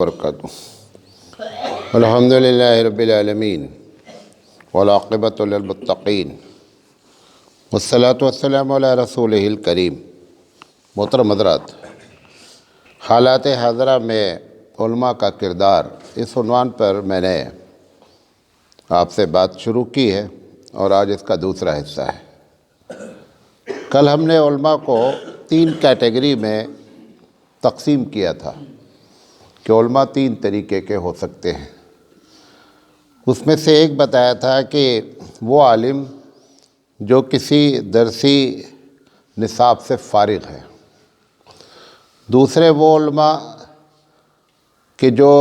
وبرکاتہ الحمدللہ رب العالمین والعاقبۃ للمتقین والصلاۃ والسلام علی رسولہ الکریم۔ محترم حضرات، حالات حاضرہ میں علماء کا کردار، اس عنوان پر میں نے آپ سے بات شروع کی ہے اور آج اس کا دوسرا حصہ ہے۔ کل ہم نے علماء کو 3 کیٹیگری میں تقسیم کیا تھا کہ علماء 3 طریقے کے ہو سکتے ہیں۔ اس میں سے ایک بتایا تھا کہ وہ عالم جو کسی درسی نصاب سے فارغ ہے، دوسرے وہ علماء کہ جو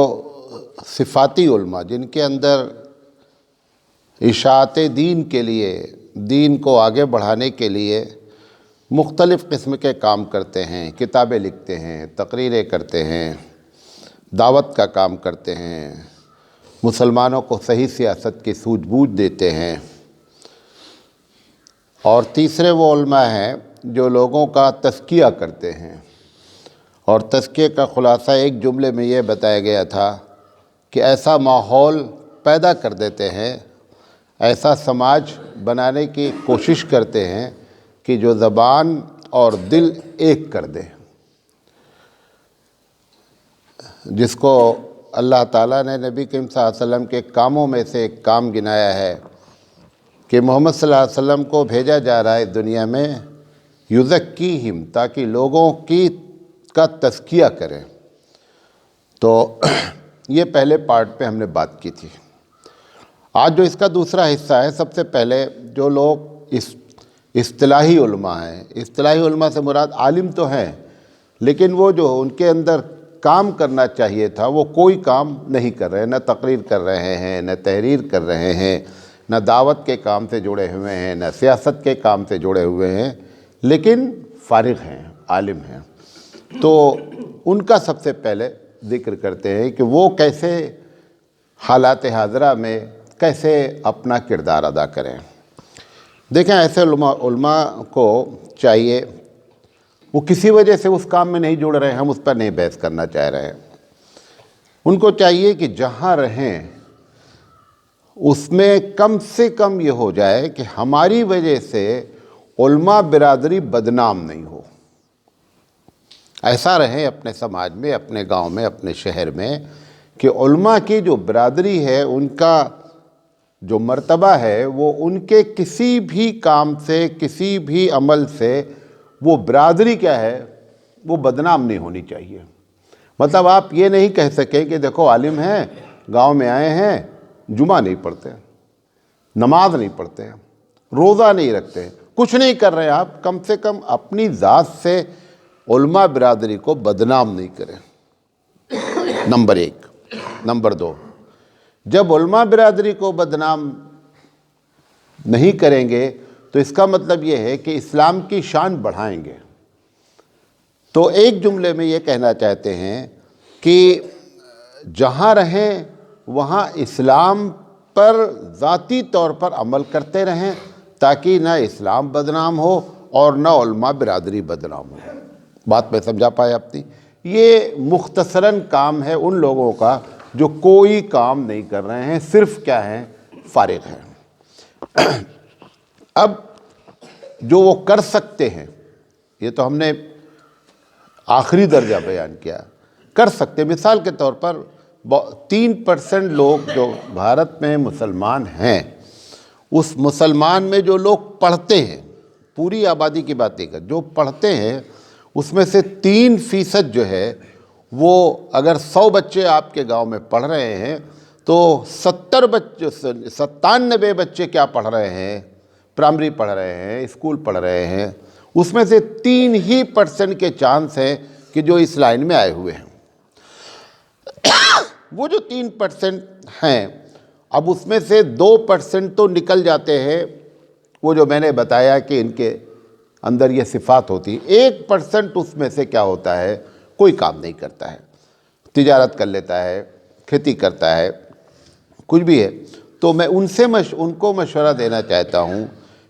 صفاتی علماء، جن کے اندر اشاعت دین کے لیے، دین کو آگے بڑھانے کے لیے مختلف قسم کے کام کرتے ہیں، کتابیں لکھتے ہیں، تقریریں کرتے ہیں، دعوت کا کام کرتے ہیں، مسلمانوں کو صحیح سیاست کی سوجھ بوجھ دیتے ہیں۔ اور تیسرے وہ علماء ہیں جو لوگوں کا تزکیہ کرتے ہیں، اور تزکیے کا خلاصہ ایک جملے میں یہ بتایا گیا تھا کہ ایسا ماحول پیدا کر دیتے ہیں، ایسا سماج بنانے کی کوشش کرتے ہیں کہ جو زبان اور دل ایک کر دے، جس کو اللہ تعالیٰ نے نبی کریم صلی اللہ علیہ وسلم کے کاموں میں سے ایک کام گنایا ہے کہ محمد صلی اللہ علیہ وسلم کو بھیجا جا رہا ہے دنیا میں یزکیہم، تاکہ لوگوں کا تزکیہ کریں۔ تو یہ پہلے پارٹ پہ ہم نے بات کی تھی۔ آج جو اس کا دوسرا حصہ ہے، سب سے پہلے جو لوگ اصطلاحی علماء ہیں، اصطلاحی علماء سے مراد عالم تو ہیں، لیکن وہ جو ان کے اندر کام کرنا چاہیے تھا وہ کوئی کام نہیں کر رہے، نہ تقریر کر رہے ہیں، نہ تحریر کر رہے ہیں، نہ دعوت کے کام سے جڑے ہوئے ہیں، نہ سیاست کے کام سے جڑے ہوئے ہیں، لیکن فارغ ہیں، عالم ہیں۔ تو ان کا سب سے پہلے ذکر کرتے ہیں کہ وہ کیسے حالات حاضرہ میں کیسے اپنا کردار ادا کریں۔ دیکھیں، ایسے علماء کو چاہیے، وہ کسی وجہ سے اس کام میں نہیں جڑ رہے ہیں، ہم اس پر نہیں بحث کرنا چاہ رہے ہیں، ان کو چاہیے کہ جہاں رہیں اس میں کم سے کم یہ ہو جائے کہ ہماری وجہ سے علماء برادری بدنام نہیں ہو۔ ایسا رہیں اپنے سماج میں، اپنے گاؤں میں، اپنے شہر میں، کہ علماء کی جو برادری ہے، ان کا جو مرتبہ ہے، وہ ان کے کسی بھی کام سے، کسی بھی عمل سے وہ برادری کیا ہے، وہ بدنام نہیں ہونی چاہیے۔ مطلب آپ یہ نہیں کہہ سکیں کہ دیکھو عالم ہیں، گاؤں میں آئے ہیں، جمعہ نہیں پڑھتے، نماز نہیں پڑھتے، روزہ نہیں رکھتے، کچھ نہیں کر رہے ہیں، آپ کم سے کم اپنی ذات سے علماء برادری کو بدنام نہیں کریں، نمبر 1۔ نمبر 2، جب علماء برادری کو بدنام نہیں کریں گے تو اس کا مطلب یہ ہے کہ اسلام کی شان بڑھائیں گے۔ تو ایک جملے میں یہ کہنا چاہتے ہیں کہ جہاں رہیں وہاں اسلام پر ذاتی طور پر عمل کرتے رہیں، تاکہ نہ اسلام بدنام ہو اور نہ علماء برادری بدنام ہو۔ بات میں سمجھا پائے اپنی؟ یہ مختصراً کام ہے ان لوگوں کا جو کوئی کام نہیں کر رہے ہیں، صرف کیا ہیں، فارغ ہیں۔ اب جو وہ کر سکتے ہیں، یہ تو ہم نے آخری درجہ بیان کیا، کر سکتے، مثال کے طور پر 3% لوگ جو بھارت میں مسلمان ہیں، اس مسلمان میں جو لوگ پڑھتے ہیں، پوری آبادی کی بات نہیں کر، جو پڑھتے ہیں اس میں سے 3% جو ہے وہ اگر 100 بچے آپ کے گاؤں میں پڑھ رہے ہیں تو 97 بچے کیا پڑھ رہے ہیں، پرائمری پڑھ رہے ہیں، اسکول پڑھ رہے ہیں، اس میں سے 3% کے چانس ہیں کہ جو اس لائن میں آئے ہوئے ہیں۔ وہ جو 3% ہیں، اب اس میں سے 2% تو نکل جاتے ہیں، وہ جو میں نے بتایا کہ ان کے اندر یہ صفات ہوتی ہے۔ 1% اس میں سے کیا ہوتا ہے، کوئی کام نہیں کرتا ہے، تجارت کر لیتا ہے، کھیتی کرتا ہے، کچھ بھی ہے۔ تو میں ان کو مشورہ دینا چاہتا ہوں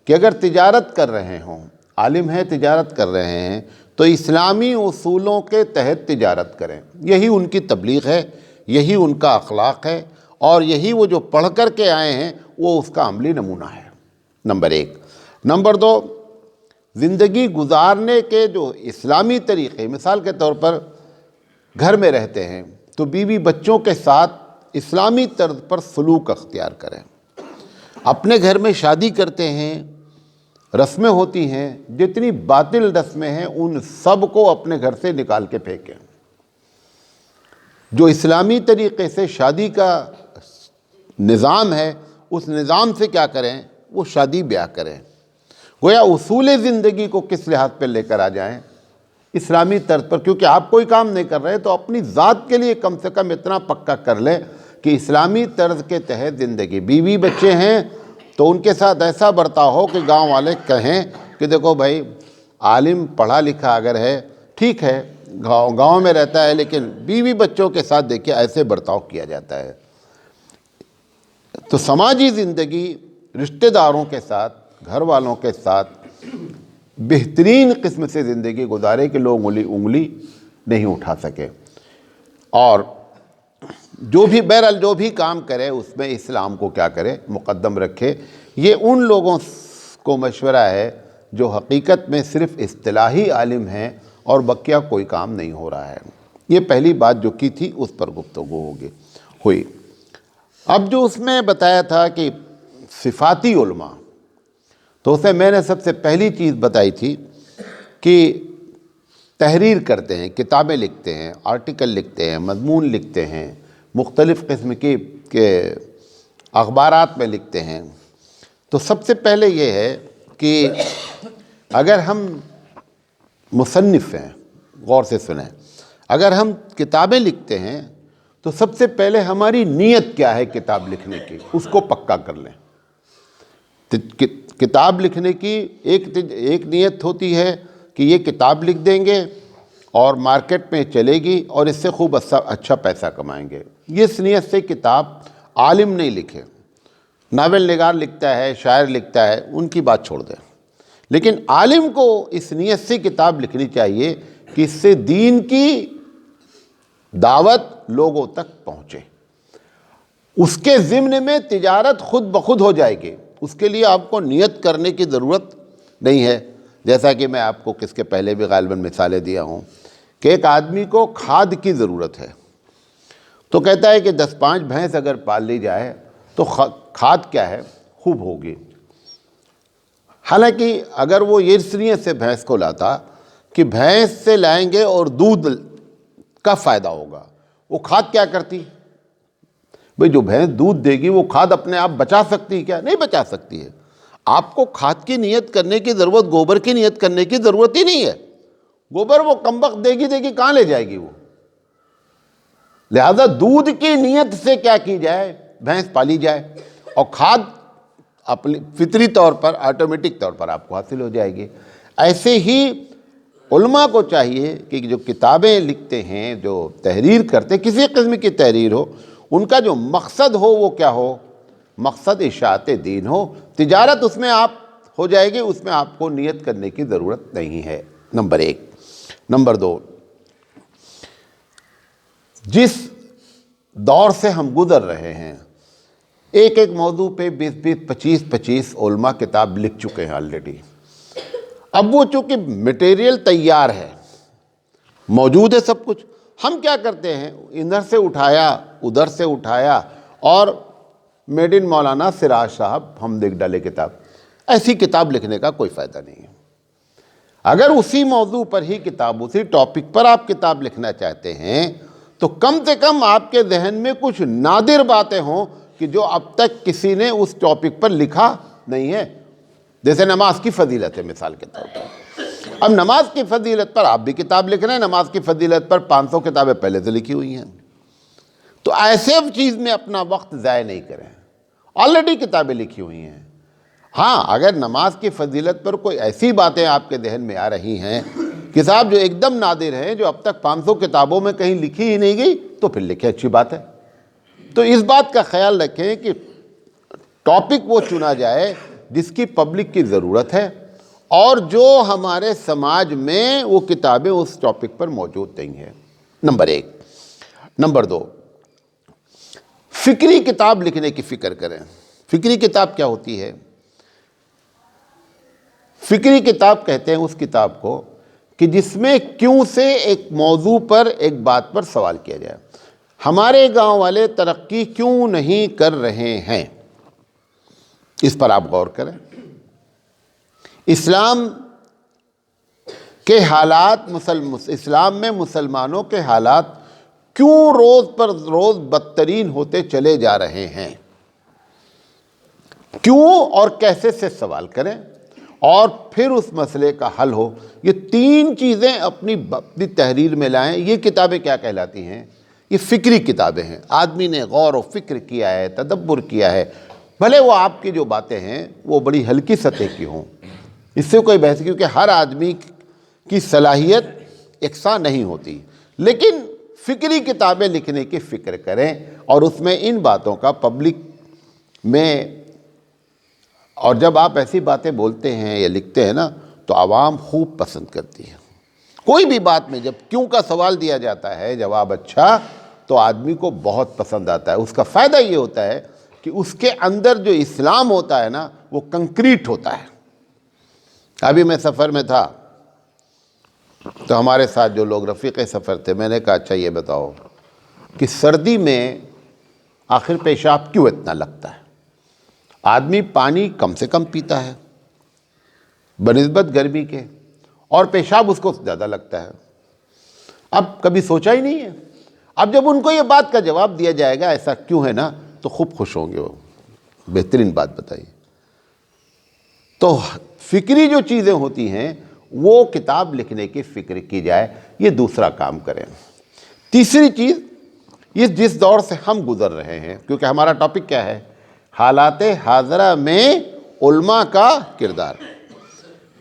کہ اگر تجارت کر رہے ہوں، عالم ہیں، تجارت کر رہے ہیں، تو اسلامی اصولوں کے تحت تجارت کریں. یہی ان کی تبلیغ ہے، یہی ان کا اخلاق ہے، اور یہی وہ جو پڑھ کر کے آئے ہیں وہ اس کا عملی نمونہ ہے. نمبر 1. نمبر 2، زندگی گزارنے کے جو اسلامی طریقے، مثال کے طور پر گھر میں رہتے ہیں تو بیوی بچوں کے ساتھ اسلامی طرز پر سلوک اختیار کریں. اپنے گھر میں شادی کرتے ہیں، رسمیں ہوتی ہیں، جتنی باطل رسمیں ہیں ان سب کو اپنے گھر سے نکال کے پھینکیں. جو اسلامی طریقے سے شادی کا نظام ہے اس نظام سے کیا کریں، وہ شادی بیاہ کریں. گویا اصول زندگی کو کس لحاظ پہ لے کر آ جائیں، اسلامی طرز پر. کیونکہ آپ کوئی کام نہیں کر رہے تو اپنی ذات کے لیے کم سے کم اتنا پکا کر لیں کہ اسلامی طرز کے تحت زندگی. بیوی بچے ہیں تو ان کے ساتھ ایسا برتاؤ ہو کہ گاؤں والے کہیں کہ دیکھو بھائی عالم پڑھا لکھا اگر ہے ٹھیک ہے، گاؤں میں رہتا ہے، لیکن بیوی بچوں کے ساتھ دیکھیں ایسے برتاؤ کیا جاتا ہے. تو سماجی زندگی رشتہ داروں کے ساتھ، گھر والوں کے ساتھ بہترین قسم سے زندگی گزارے کہ لوگ انگلی نہیں اٹھا سکے. اور جو بھی بہرحال جو بھی کام کرے اس میں اسلام کو کیا کرے، مقدم رکھے. یہ ان لوگوں کو مشورہ ہے جو حقیقت میں صرف اصطلاحی عالم ہیں اور بقیہ کوئی کام نہیں ہو رہا ہے. یہ پہلی بات جو کی تھی اس پر گفتگو ہوئی. اب جو اس میں بتایا تھا کہ صفاتی علماء، تو اسے میں نے سب سے پہلی چیز بتائی تھی کہ تحریر کرتے ہیں، کتابیں لکھتے ہیں، آرٹیکل لکھتے ہیں، مضمون لکھتے ہیں، مختلف قسم کے اخبارات میں لکھتے ہیں. تو سب سے پہلے یہ ہے کہ اگر ہم مصنف ہیں، غور سے سنیں، اگر ہم کتابیں لکھتے ہیں تو سب سے پہلے ہماری نیت کیا ہے کتاب لکھنے کی، اس کو پکا کر لیں. کتاب لکھنے کی ایک نیت ہوتی ہے کہ یہ کتاب لکھ دیں گے اور مارکیٹ میں چلے گی اور اس سے خوب اچھا پیسہ کمائیں گے. اس نیت سے کتاب عالم نہیں لکھے، ناول نگار لکھتا ہے، شاعر لکھتا ہے، ان کی بات چھوڑ دیں. لیکن عالم کو اس نیت سے کتاب لکھنی چاہیے کہ اس سے دین کی دعوت لوگوں تک پہنچے. اس کے ضمن میں تجارت خود بخود ہو جائے گی. اس کے لیے آپ کو نیت کرنے کی ضرورت نہیں ہے. جیسا کہ میں آپ کو کس کے پہلے بھی غالباً مثالیں دیا ہوں کہ ایک آدمی کو کھاد کی ضرورت ہے تو کہتا ہے کہ 10-5 بھینس اگر پال لی جائے تو کھاد کیا ہے، خوب ہوگی. حالانکہ اگر وہ اس نیت سے بھینس کو لاتا کہ بھینس سے لائیں گے اور دودھ کا فائدہ ہوگا، وہ کھاد کیا کرتی؟ بھئی جو بھینس دودھ دے گی وہ کھاد اپنے آپ بچا سکتی ہے کیا؟ نہیں بچا سکتی ہے. آپ کو کھاد کی نیت کرنے کی ضرورت، گوبر کی نیت کرنے کی ضرورت ہی نہیں ہے. گوبر وہ کمبخت دے گی کہاں لے جائے گی وہ. لہذا دودھ کی نیت سے کیا کی جائے، بھینس پالی جائے اور کھاد اپنی فطری طور پر، آٹومیٹک طور پر آپ کو حاصل ہو جائے گی. ایسے ہی علماء کو چاہیے کہ جو کتابیں لکھتے ہیں، جو تحریر کرتے ہیں، کسی قسم کی تحریر ہو، ان کا جو مقصد ہو وہ کیا ہو، مقصد اشاعت دین ہو. تجارت اس میں آپ ہو جائے گی، اس میں آپ کو نیت کرنے کی ضرورت نہیں ہے. نمبر 1. نمبر 2، جس دور سے ہم گزر رہے ہیں، ایک موضوع پہ 25 علماء کتاب لکھ چکے ہیں آلریڈی. اب وہ چونکہ مٹیریل تیار ہے، موجود ہے سب کچھ، ہم کیا کرتے ہیں، ادھر سے اٹھایا ادھر سے اٹھایا اور میڈ ان مولانا سراج صاحب ہم لکھ ڈالے کتاب. ایسی کتاب لکھنے کا کوئی فائدہ نہیں ہے. اگر اسی موضوع پر ہی کتاب، اسی ٹاپک پر آپ کتاب لکھنا چاہتے ہیں تو کم سے کم آپ کے ذہن میں کچھ نادر باتیں ہوں کہ جو اب تک کسی نے اس ٹاپک پر لکھا نہیں ہے. جیسے نماز کی فضیلت ہے مثال کے طور پر. اب نماز کی فضیلت پر آپ بھی کتاب لکھ رہے ہیں، نماز کی فضیلت پر 500 کتابیں پہلے سے لکھی ہوئی ہیں. تو ایسے چیز میں اپنا وقت ضائع نہیں کریں، آلریڈی کتابیں لکھی ہوئی ہیں. ہاں اگر نماز کی فضیلت پر کوئی ایسی باتیں آپ کے ذہن میں آ رہی ہیں کتاب جو ایک دم نادر ہیں، جو اب تک 500 کتابوں میں کہیں لکھی ہی نہیں گئی، تو پھر لکھیں، اچھی بات ہے. تو اس بات کا خیال رکھیں کہ ٹاپک وہ چنا جائے جس کی پبلک کی ضرورت ہے اور جو ہمارے سماج میں وہ کتابیں اس ٹاپک پر موجود نہیں ہیں، نمبر 1۔ نمبر 2، فکری کتاب لکھنے کی فکر کریں۔ فکری کتاب کیا ہوتی ہے؟ فکری کتاب کہتے ہیں اس کتاب کو کہ جس میں کیوں سے ایک موضوع پر، ایک بات پر سوال کیا جائے۔ ہمارے گاؤں والے ترقی کیوں نہیں کر رہے ہیں، اس پر آپ غور کریں۔ اسلام کے حالات، اسلام میں مسلمانوں کے حالات کیوں روز پر روز بدترین ہوتے چلے جا رہے ہیں، کیوں اور کیسے سے سوال کریں اور پھر اس مسئلے کا حل ہو۔ یہ 3 چیزیں اپنی تحریر میں لائیں۔ یہ کتابیں کیا کہلاتی ہیں؟ یہ فکری کتابیں ہیں۔ آدمی نے غور و فکر کیا ہے، تدبر کیا ہے، بھلے وہ آپ کی جو باتیں ہیں وہ بڑی ہلکی سطح کی ہوں، اس سے کوئی بحث، کیونکہ ہر آدمی کی صلاحیت یکساں نہیں ہوتی، لیکن فکری کتابیں لکھنے کی فکر کریں اور اس میں ان باتوں کا پبلک میں، اور جب آپ ایسی باتیں بولتے ہیں یا لکھتے ہیں نا تو عوام خوب پسند کرتی ہے۔ کوئی بھی بات میں جب کیوں کا سوال دیا جاتا ہے، جواب اچھا، تو آدمی کو بہت پسند آتا ہے۔ اس کا فائدہ یہ ہوتا ہے کہ اس کے اندر جو اسلام ہوتا ہے نا وہ کنکریٹ ہوتا ہے۔ ابھی میں سفر میں تھا تو ہمارے ساتھ جو لوگ رفیق سفر تھے، میں نے کہا اچھا یہ بتاؤ کہ سردی میں آخر پیشاب کیوں اتنا لگتا ہے؟ آدمی پانی کم سے کم پیتا ہے بنسبت گرمی کے، اور پیشاب اس کو زیادہ لگتا ہے۔ اب کبھی سوچا ہی نہیں ہے۔ اب جب ان کو یہ بات کا جواب دیا جائے گا ایسا کیوں ہے نا، تو خوب خوش ہوں گے، وہ بہترین بات بتائیے۔ تو فکری جو چیزیں ہوتی ہیں وہ کتاب لکھنے کی فکر کی جائے، یہ دوسرا کام کریں۔ تیسری چیز، یہ جس دور سے ہم گزر رہے ہیں، کیونکہ ہمارا ٹاپک کیا ہے؟ حالات حاضرہ میں علماء کا کردار۔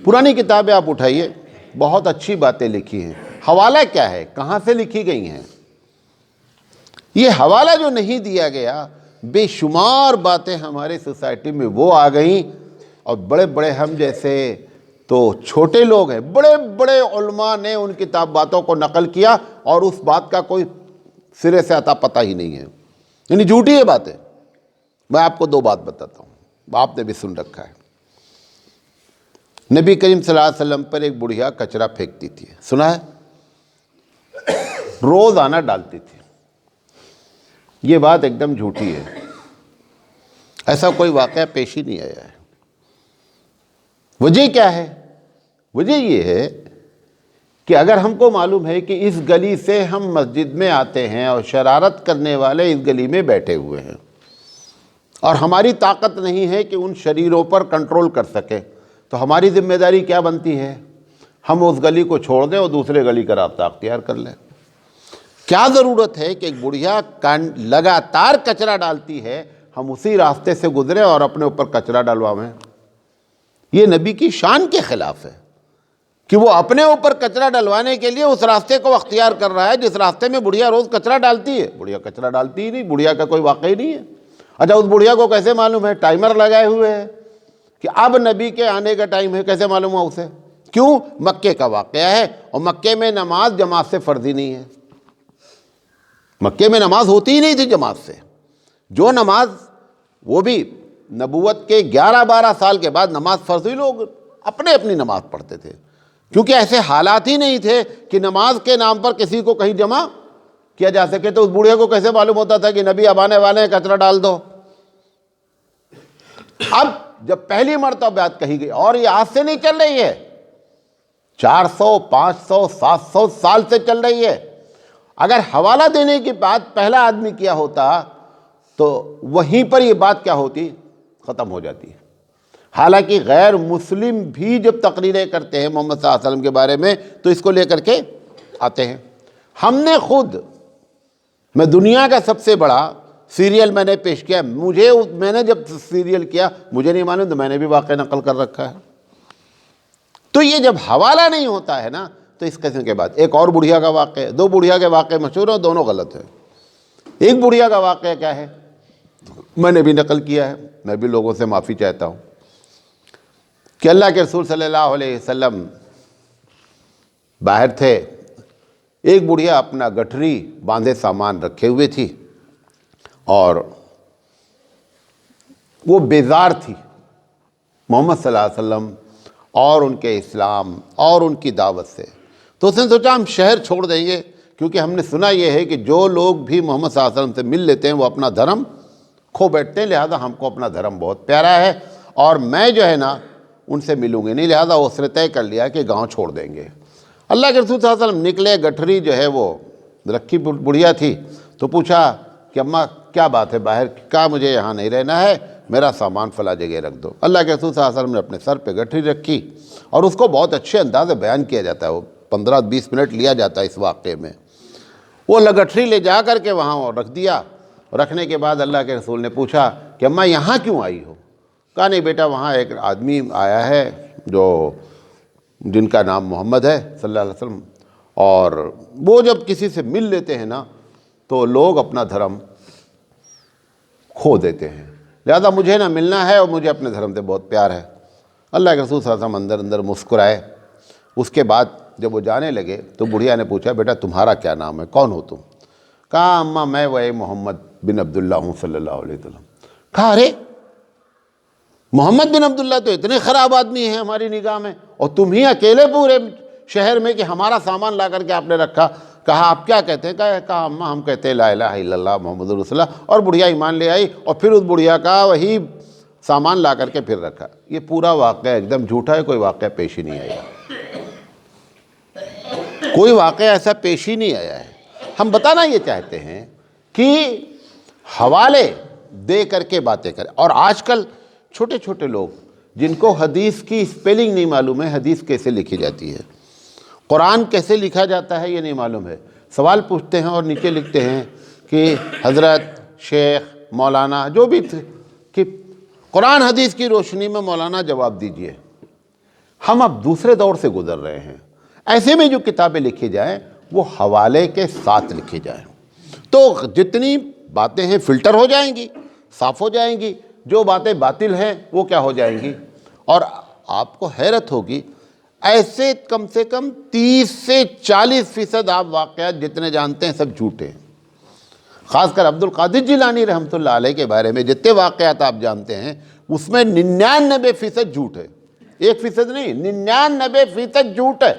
پرانی کتابیں آپ اٹھائیے، بہت اچھی باتیں لکھی ہیں۔ حوالہ کیا ہے؟ کہاں سے لکھی گئی ہیں؟ یہ حوالہ جو نہیں دیا گیا، بے شمار باتیں ہمارے سوسائٹی میں وہ آ گئیں، اور بڑے بڑے ہم جیسے تو چھوٹے لوگ ہیں، بڑے بڑے علماء نے ان باتوں کو نقل کیا اور اس بات کا کوئی سرے سے عطا پتہ ہی نہیں ہے، یعنی جھوٹی ہے باتیں۔ میں آپ کو 2 بات بتاتا ہوں، آپ نے بھی سن رکھا ہے۔ نبی کریم صلی اللہ علیہ وسلم پر ایک بڑھیا کچرا پھینکتی تھی، سنا ہے؟ روزانہ ڈالتی تھی۔ یہ بات ایک دم جھوٹی ہے، ایسا کوئی واقعہ پیش ہی نہیں آیا ہے۔ وجہ کیا ہے؟ وجہ یہ ہے کہ اگر ہم کو معلوم ہے کہ اس گلی سے ہم مسجد میں آتے ہیں اور شرارت کرنے والے اس گلی میں بیٹھے ہوئے ہیں، اور ہماری طاقت نہیں ہے کہ ان شریروں پر کنٹرول کر سکے، تو ہماری ذمہ داری کیا بنتی ہے؟ ہم اس گلی کو چھوڑ دیں اور دوسرے گلی کا راستہ اختیار کر لیں۔ کیا ضرورت ہے کہ ایک بڑھیا لگاتار کچرا ڈالتی ہے، ہم اسی راستے سے گزریں اور اپنے اوپر کچرا ڈلواویں؟ یہ نبی کی شان کے خلاف ہے کہ وہ اپنے اوپر کچرا ڈلوانے کے لیے اس راستے کو اختیار کر رہا ہے جس راستے میں بڑھیا روز کچرا ڈالتی ہے۔ بڑھیا کچرا ڈالتی ہی نہیں، بڑھیا کا کوئی واقع ہی نہیں ہے۔ اچھا، اس بڑھیا کو کیسے معلوم ہے؟ ٹائمر لگائے ہوئے ہے کہ اب نبی کے آنے کا ٹائم ہے، کیسے معلوم ہوا اسے؟ کیوں؟ مکے کا واقعہ ہے، اور مکے میں نماز جماعت سے فرض ہی نہیں ہے۔ مکے میں نماز ہوتی ہی نہیں تھی جماعت سے۔ جو نماز، وہ بھی نبوت کے 11-12 سال کے بعد نماز فرض ہوئی، لوگ اپنے اپنی نماز پڑھتے تھے، کیونکہ ایسے حالات ہی نہیں تھے کہ نماز کے نام پر کسی کو کہیں جمع کیا جا سکے۔ تو اس بوڑھے کو کیسے معلوم ہوتا تھا کہ نبی اب آنے والے ہیں، کچرا ڈال دو؟ اب جب پہلی مرتبہ بات کہی گئی، اور یہ آج سے نہیں چل رہی ہے، 400 500 700 سال سے چل رہی ہے۔ اگر حوالہ دینے کی بات پہلا آدمی کیا ہوتا تو وہیں پر یہ بات کیا ہوتی؟ ختم ہو جاتی ہے۔ حالانکہ غیر مسلم بھی جب تقریریں کرتے ہیں محمد صلی اللہ علیہ وسلم کے بارے میں تو اس کو لے کر کے آتے ہیں۔ ہم نے خود، میں دنیا کا سب سے بڑا سیریل میں نے پیش کیا، میں نے جب سیریل کیا مجھے نہیں معلوم تو میں نے بھی واقعہ نقل کر رکھا ہے۔ تو یہ جب حوالہ نہیں ہوتا ہے نا تو اس قسم کے بعد ایک اور بڑھیا کا واقعہ ہے، 2 بڑھیا کے واقعے مشہور ہیں، دونوں غلط ہیں۔ ایک بڑھیا کا واقعہ کیا ہے، میں نے بھی نقل کیا ہے، میں بھی لوگوں سے معافی چاہتا ہوں، کہ اللہ کے رسول صلی اللہ علیہ وسلم باہر تھے، ایک بڑھیا اپنا گٹھری باندھے سامان رکھے ہوئے تھی اور وہ بیزار تھی محمد صلی اللہ علیہ وسلم اور ان کے اسلام اور ان کی دعوت سے. تو اس نے سوچا ہم شہر چھوڑ دیں گے، کیونکہ ہم نے سنا یہ ہے کہ جو لوگ بھی محمد صلی اللہ علیہ وسلم سے مل لیتے ہیں وہ اپنا دھرم کھو بیٹھتے ہیں، لہذا ہم کو اپنا دھرم بہت پیارا ہے اور میں جو ہے نا ان سے ملوں گے نہیں، لہذا اس نے طے کر لیا کہ گاؤں چھوڑ دیں گے. اللہ کے رسول صلی اللہ علیہ وسلم نکلے، گٹھری جو ہے وہ رکھی بڑھیا تھی، تو پوچھا کہ اماں کیا بات ہے باہر؟ کہا مجھے یہاں نہیں رہنا ہے، میرا سامان فلاں جگہ رکھ دو. اللہ کے رسول صلی اللہ علیہ وسلم نے اپنے سر پہ گٹھری رکھی اور اس کو بہت اچھے انداز سے بیان کیا جاتا ہے، وہ 15-20 منٹ لیا جاتا ہے اس واقعے میں. وہ گٹھری لے جا کر کے وہاں رکھ دیا. رکھنے کے بعد اللہ کے رسول نے پوچھا کہ اماں یہاں کیوں آئی ہو؟ کہا نہیں بیٹا، وہاں ایک آدمی آیا ہے جن کا نام محمد ہے صلی اللہ علیہ وسلم، اور وہ جب کسی سے مل لیتے ہیں نا تو لوگ اپنا دھرم کھو دیتے ہیں، لہذا مجھے نہ ملنا ہے اور مجھے اپنے دھرم سے بہت پیار ہے. اللہ کے رسول صلی اللہ علیہ وسلم اندر اندر مسکرائے. اس کے بعد جب وہ جانے لگے تو بڑھیا نے پوچھا بیٹا تمہارا کیا نام ہے، کون ہو تم؟ کہا اماں میں وہی محمد بن عبداللہ ہوں صلی اللہ علیہ وسلم. کہا ارے محمد بن عبداللہ تو اتنے خراب آدمی ہیں ہماری نگاہ میں، اور تم ہی اکیلے پورے شہر میں کہ ہمارا سامان لا کر کے آپ نے رکھا. کہا آپ کیا کہتے ہیں؟ کہا اماں ہم کہتے ہیں لا الہ الا اللہ محمد رسول اللہ. اور بڑھیا ایمان لے آئی اور پھر اس بڑھیا کا وہی سامان لا کر کے پھر رکھا. یہ پورا واقعہ ایک دم جھوٹا ہے، کوئی واقعہ پیش ہی نہیں آیا، کوئی واقعہ ایسا پیش ہی نہیں آیا ہے. ہم بتانا یہ چاہتے ہیں کہ حوالے دے کر کے باتیں کریں. اور آج کل چھوٹے چھوٹے لوگ جن کو حدیث کی اسپیلنگ نہیں معلوم ہے، حدیث کیسے لکھی جاتی ہے، قرآن کیسے لکھا جاتا ہے یہ نہیں معلوم ہے، سوال پوچھتے ہیں اور نیچے لکھتے ہیں کہ حضرت شیخ مولانا جو بھی کہ قرآن حدیث کی روشنی میں مولانا جواب دیجئے. ہم اب دوسرے دور سے گزر رہے ہیں. ایسے میں جو کتابیں لکھی جائیں وہ حوالے کے ساتھ لکھی جائیں تو جتنی باتیں ہیں فلٹر ہو جائیں گی، صاف ہو جائیں گی. جو باتیں باطل ہیں وہ کیا ہو جائیں گی. اور آپ کو حیرت ہوگی، ایسے کم سے کم 30 سے 40% آپ واقعات جتنے جانتے ہیں سب جھوٹے ہیں. خاص کر عبد القادر جیلانی رحمۃ اللہ علیہ کے بارے میں جتنے واقعات آپ جانتے ہیں اس میں 99% جھوٹ ہے، 1% نہیں، 99% جھوٹ ہے.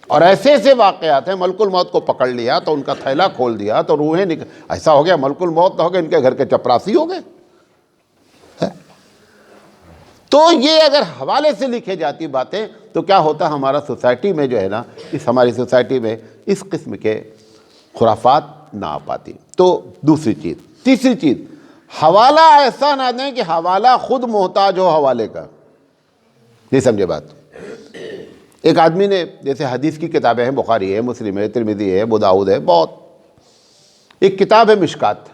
اور ایسے ایسے واقعات ہیں، ملک الموت کو پکڑ لیا تو ان کا تھیلا کھول دیا تو روحیں ایسا ہو گیا ملک الموت ہو گیا، ان کے گھر کے چپراسی ہو گئے. تو یہ اگر حوالے سے لکھے جاتی باتیں تو کیا ہوتا ہمارا سوسائٹی میں جو ہے نا، ہماری سوسائٹی میں اس قسم کے خرافات نہ آ پاتی. تو دوسری چیز. تیسری چیز، حوالہ ایسا نہ دیں کہ حوالہ خود محتاج ہو حوالے کا. نہیں سمجھے بات؟ ایک آدمی نے جیسے حدیث کی کتابیں ہیں، بخاری ہے، مسلم ہے، ترمذی ہے، ابو داؤد ہے، بہت. ایک کتاب ہے مشکات.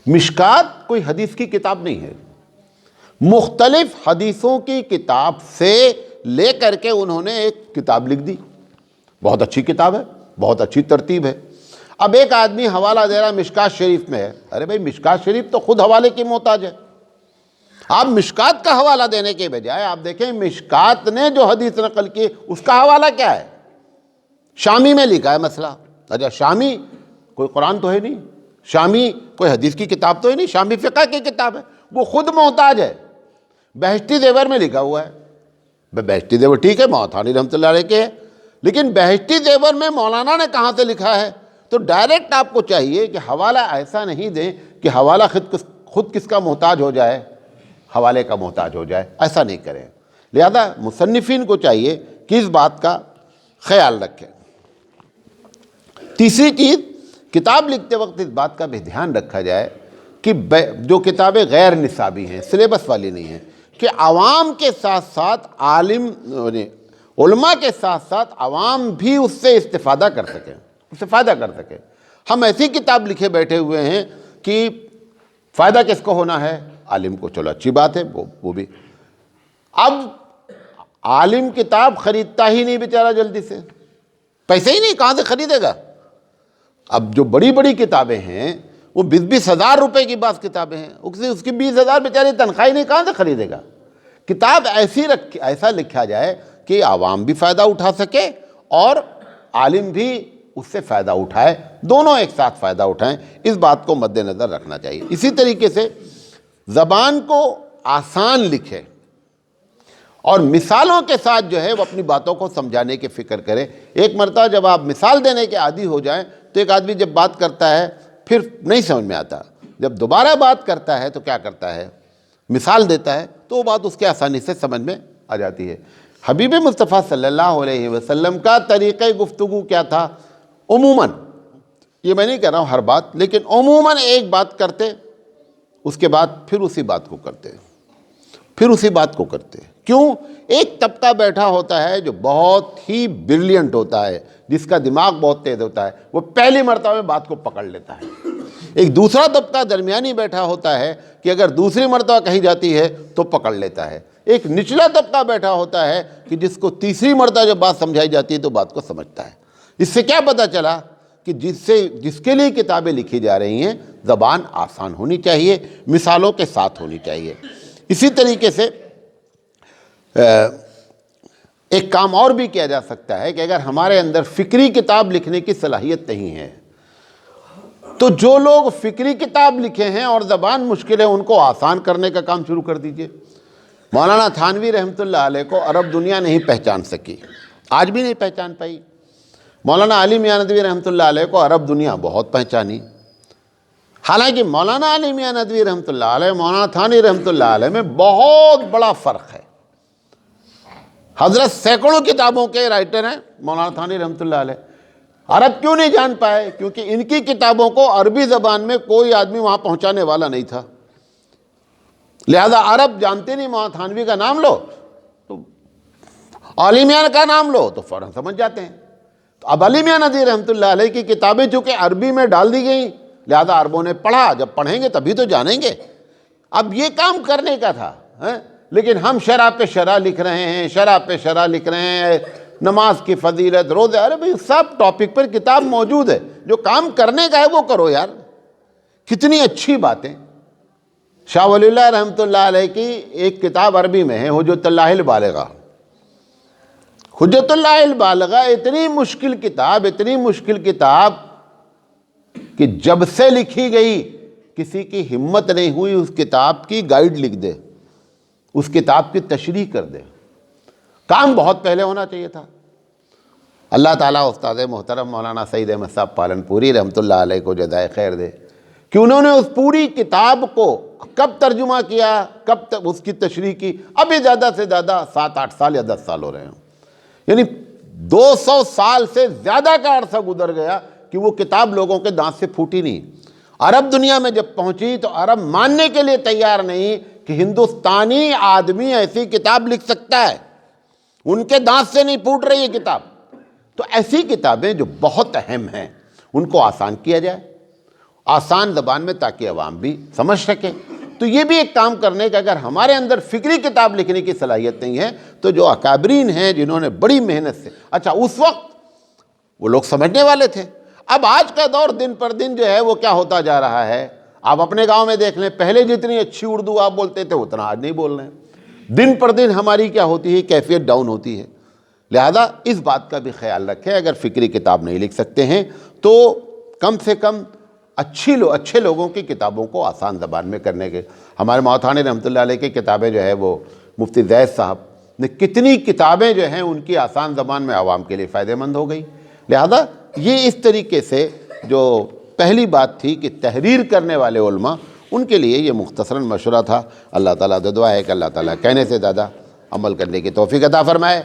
مشکات کوئی حدیث کی کتاب نہیں ہے، مختلف حدیثوں کی کتاب سے لے کر کے انہوں نے ایک کتاب لکھ دی. بہت اچھی کتاب ہے، بہت اچھی ترتیب ہے. اب ایک آدمی حوالہ دے رہا مشکات شریف میں ہے. ارے بھائی مشکات شریف تو خود حوالے کی محتاج ہے. آپ مشکات کا حوالہ دینے کے بجائے آپ دیکھیں مشکات نے جو حدیث نقل کی اس کا حوالہ کیا ہے؟ شامی میں لکھا ہے مسئلہ. اچھا شامی کوئی قرآن تو ہے نہیں، شامی کوئی حدیث کی کتاب تو ہے نہیں، شامی فقہ کی کتاب ہے، وہ خود محتاج ہے. بہشتی زیور میں لکھا ہوا ہے. بہشتی زیور ٹھیک ہے مولانا رحمۃ اللہ علیہ کے ہے، لیکن بہشتی زیور میں مولانا نے کہاں سے لکھا ہے؟ تو ڈائریکٹ آپ کو چاہیے کہ حوالہ ایسا نہیں دیں کہ حوالہ خود کس کا محتاج ہو جائے، حوالے کا محتاج ہو جائے. ایسا نہیں کریں. لہذا مصنفین کو چاہیے کہ اس بات کا خیال رکھیں. تیسری چیز، کتاب لکھتے وقت اس بات کا بھی دھیان رکھا جائے کہ جو کتابیں غیر نصابی ہیں، سلیبس والی نہیں ہیں، کہ عوام کے ساتھ ساتھ عالم علماء کے ساتھ ساتھ عوام بھی اس سے استفادہ کر سکیں، اس سے فائدہ کر سکیں. ہم ایسی کتاب لکھے بیٹھے ہوئے ہیں کہ فائدہ کس کو ہونا ہے؟ عالم کو. چلو اچھی بات ہے وہ بھی. اب عالم کتاب خریدتا ہی نہیں بیچارہ جلدی سے، پیسے ہی نہیں، کہاں سے خریدے گا؟ اب جو بڑی بڑی کتابیں ہیں وہ 20-20 ہزار روپے کی بعض کتابیں ہیں، اس کی 20 ہزار بیچارے تنخواہ نہیں، کہاں سے خریدے گا؟ کتاب ایسا لکھا جائے کہ عوام بھی فائدہ اٹھا سکے اور عالم بھی اس سے فائدہ اٹھائے، دونوں ایک ساتھ فائدہ اٹھائیں، اس بات کو مد نظر رکھنا چاہیے۔ اسی طریقے سے زبان کو آسان لکھے اور مثالوں کے ساتھ جو ہے وہ اپنی باتوں کو سمجھانے کی فکر کرے۔ ایک مرتبہ جب آپ مثال دینے کے عادی ہو جائیں تو ایک آدمی جب بات کرتا ہے پھر نہیں سمجھ میں آتا، جب دوبارہ بات کرتا ہے تو کیا کرتا ہے، مثال دیتا ہے تو وہ بات اس کے آسانی سے سمجھ میں آ جاتی ہے۔ حبیب مصطفیٰ صلی اللہ علیہ وسلم کا طریقہ گفتگو کیا تھا؟ عموماً، یہ میں نہیں کہہ رہا ہوں ہر بات، لیکن عموماً ایک بات کرتے، اس کے بعد پھر اسی بات کو کرتے، کیوں؟ ایک طبقہ بیٹھا ہوتا ہے جو بہت ہی بریلینٹ ہوتا ہے، جس کا دماغ بہت تیز ہوتا ہے، وہ پہلی مرتبہ میں بات کو پکڑ لیتا ہے۔ ایک دوسرا طبقہ درمیانی بیٹھا ہوتا ہے کہ اگر دوسری مرتبہ کہی جاتی ہے تو پکڑ لیتا ہے۔ ایک نچلا طبقہ بیٹھا ہوتا ہے کہ جس کو تیسری مرتبہ جب بات سمجھائی جاتی ہے تو بات کو سمجھتا ہے۔ اس سے کیا پتہ چلا کہ جس کے لیے کتابیں لکھی جا رہی ہیں زبان آسان ہونی چاہیے، مثالوں کے ساتھ ہونی چاہیے۔ اسی طریقے سے ایک کام اور بھی کیا جا سکتا ہے کہ اگر ہمارے اندر فکری کتاب لکھنے کی صلاحیت نہیں ہے تو جو لوگ فکری کتاب لکھے ہیں اور زبان مشکل ہے ان کو آسان کرنے کا کام شروع کر دیجئے۔ مولانا تھانوی رحمۃ اللہ علیہ کو عرب دنیا نہیں پہچان سکی، آج بھی نہیں پہچان پائی۔ مولانا علی میاں ندوی رحمۃ اللہ علیہ کو عرب دنیا بہت پہچانی، حالانکہ مولانا علی میاں ندوی رحمۃ اللہ علیہ مولانا تھانوی رحمۃ اللہ علیہ میں بہت بڑا فرق ہے۔ حضرت سینکڑوں کتابوں کے رائٹر ہیں مولانا تھانوی رحمۃ اللہ علیہ، عرب کیوں نہیں جان پائے؟ کیونکہ ان کی کتابوں کو عربی زبان میں کوئی آدمی وہاں پہنچانے والا نہیں تھا، لہذا عرب جانتے نہیں۔ مولانا تھانوی کا نام لو تو علی میاں کا نام لو تو فوراً سمجھ جاتے ہیں۔ تو اب علی میاں ندوی رحمۃ اللہ علیہ کی کتابیں چونکہ عربی میں ڈال دی گئیں لہذا عربوں نے پڑھا، جب پڑھیں گے تبھی تو جانیں گے۔ اب یہ کام کرنے کا تھا، لیکن ہم شرح پہ شرح لکھ رہے ہیں، نماز کی فضیلت، روزے، ارے بھئی سب ٹاپک پر کتاب موجود ہے، جو کام کرنے کا ہے وہ کرو یار۔ کتنی اچھی باتیں۔ شاہ ولی اللہ رحمۃ اللہ علیہ کی ایک کتاب عربی میں ہے حجت اللہ البالغہ۔ حجت اللہ البالغہ اتنی مشکل کتاب کہ جب سے لکھی گئی کسی کی ہمت نہیں ہوئی اس کتاب کی گائیڈ لکھ دے، اس کتاب کی تشریح کر دے۔ کام بہت پہلے ہونا چاہیے تھا۔ اللہ تعالیٰ استاد محترم مولانا سعید احمد صاحب پالن پوری رحمۃ اللہ علیہ کو جزائے خیر دے کہ انہوں نے اس پوری کتاب کو کب ترجمہ کیا، کب تک اس کی تشریح کی، ابھی زیادہ سے زیادہ 7-8 سال یا 10 سال ہو رہے ہیں، یعنی 200 سال سے زیادہ کا عرصہ گزر گیا کہ وہ کتاب لوگوں کے دانت سے پھوٹی نہیں۔ عرب دنیا میں جب پہنچی تو عرب ماننے کے لیے تیار نہیں کہ ہندوستانی آدمی ایسی کتاب لکھ سکتا ہے، ان کے دانت سے نہیں پھوٹ رہی ہے کتاب۔ تو ایسی کتابیں جو بہت اہم ہیں ان کو آسان کیا جائے، آسان زبان میں، تاکہ عوام بھی سمجھ سکے۔ تو یہ بھی ایک کام کرنے کا، اگر ہمارے اندر فکری کتاب لکھنے کی صلاحیت نہیں ہے تو جو اکابرین ہیں جنہوں نے بڑی محنت سے، اچھا اس وقت وہ لوگ سمجھنے والے تھے، اب آج کا دور دن پر دن جو ہے وہ کیا ہوتا جا رہا ہے، آپ اپنے گاؤں میں دیکھ لیں، پہلے جتنی اچھی اردو آپ بولتے تھے اتنا آج نہیں بول رہے ہیں۔ دن پر دن ہماری کیا ہوتی ہے، کیفیت ڈاؤن ہوتی ہے۔ لہذا اس بات کا بھی خیال رکھیں، اگر فکری کتاب نہیں لکھ سکتے ہیں تو کم سے کم اچھے لوگوں کی کتابوں کو آسان زبان میں کرنے کے۔ ہمارے مولانا تھانوی رحمۃ اللہ علیہ کی کتابیں جو ہے وہ مفتی زید صاحب نے کتنی کتابیں جو ہیں ان کی آسان زبان میں عوام کے لیے فائدہ مند ہو گئی۔ لہذا یہ اس طریقے سے جو پہلی بات تھی کہ تحریر کرنے والے علماء، ان کے لیے یہ مختصراً مشورہ تھا۔ اللہ تعالیٰ سے دعا ہے کہ اللہ تعالیٰ کہنے سے زیادہ عمل کرنے کی توفیق عطا فرمائے۔